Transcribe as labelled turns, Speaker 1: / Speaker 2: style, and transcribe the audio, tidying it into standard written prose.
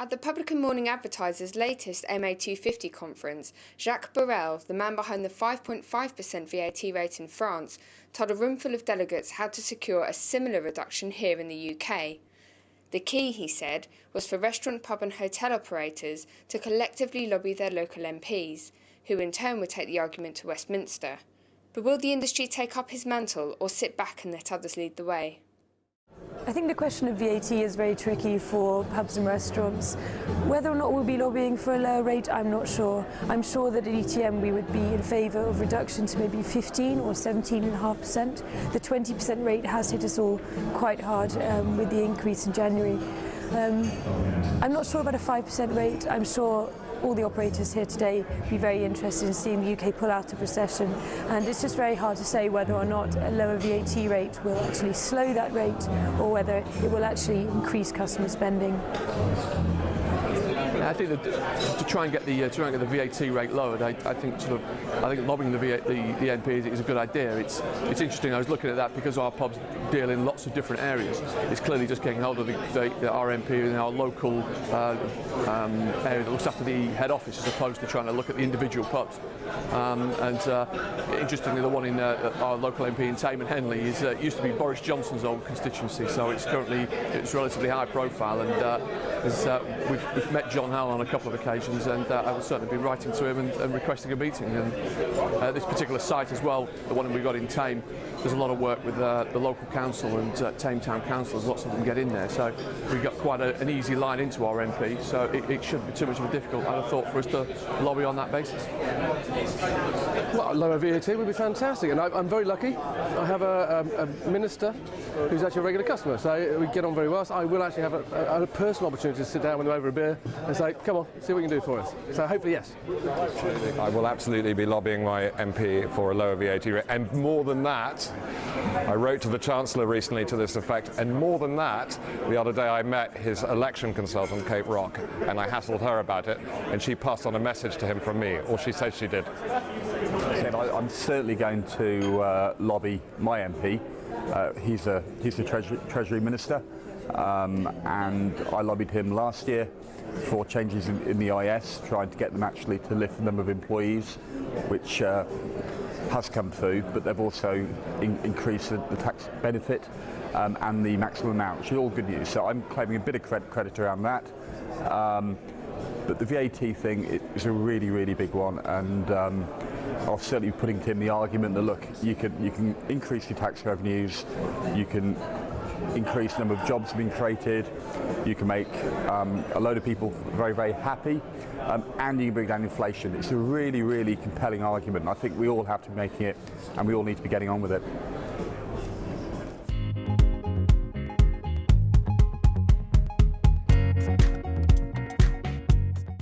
Speaker 1: At the Publican Morning Advertiser's latest MA250 conference, Jacques Borel, the man behind the 5.5% VAT rate in France, told a roomful of delegates how to secure a similar reduction here in the UK. The key, he said, was for restaurant, pub and hotel operators to collectively lobby their local MPs, who in turn would take the argument to Westminster. But will the industry take up his mantle or sit back and let others lead the way?
Speaker 2: I think the question of VAT is very tricky for pubs and restaurants. Whether or not we'll be lobbying for a lower rate, I'm not sure. I'm sure that at ETM we would be in favour of reduction to maybe 15 or 17.5%. The 20% rate has hit us all quite hard with the increase in January. I'm not sure about a 5% rate. I'm sure all the operators here today be very interested in seeing the UK pull out of recession, and it's just very hard to say whether or not a lower VAT rate will actually slow that rate or whether it will actually increase customer spending.
Speaker 3: I think that to try and get the VAT rate lowered, I think lobbying the MP is a good idea. It's interesting. I was looking at that because our pubs deal in lots of different areas. It's clearly just getting hold of our MP in our local area that looks after the head office, as opposed to trying to look at the individual pubs. Interestingly, the one in our local MP in Tame and Henley used to be Boris Johnson's old constituency, so it's relatively high profile, and we've met John Howell on a couple of occasions, and I will certainly be writing to him and requesting a meeting. And this particular site as well, the one we got in Tame, there's a lot of work with the local council and Tame Town Council. There's lots of them get in there, so we've got quite an easy line into our MP, so it shouldn't be too much of a difficult, I'd have thought, for us to lobby on that basis.
Speaker 4: Well, lower VAT would be fantastic, and I'm very lucky. I have a minister who's actually a regular customer, so we get on very well. So I will actually have a personal opportunity to sit down with him over a beer and say, come on, see what you can do for us. So hopefully, yes.
Speaker 5: I will absolutely be lobbying my MP for a lower VAT rate, and more than that, I wrote to the Chancellor recently to this effect, and more than that, the other day I met his election consultant, Kate Rock, and I hassled her about it, and she passed on a message to him from me, or she says she did.
Speaker 6: I'm certainly going to lobby my MP. He's the Treasury Minister, and I lobbied him last year for changes in the IS, trying to get them actually to lift the number of employees, which has come through, but they've also increased the tax benefit and the maximum amount, which is all good news. So I'm claiming a bit of credit around that. But the VAT thing is a really, really big one, and I'll certainly be putting to him the argument that, look, you can increase your tax revenues, you can increase the number of jobs being created, you can make a load of people very, very happy, and you can bring down inflation. It's a really, really compelling argument, and I think we all have to be making it, and we all need to be getting on with it.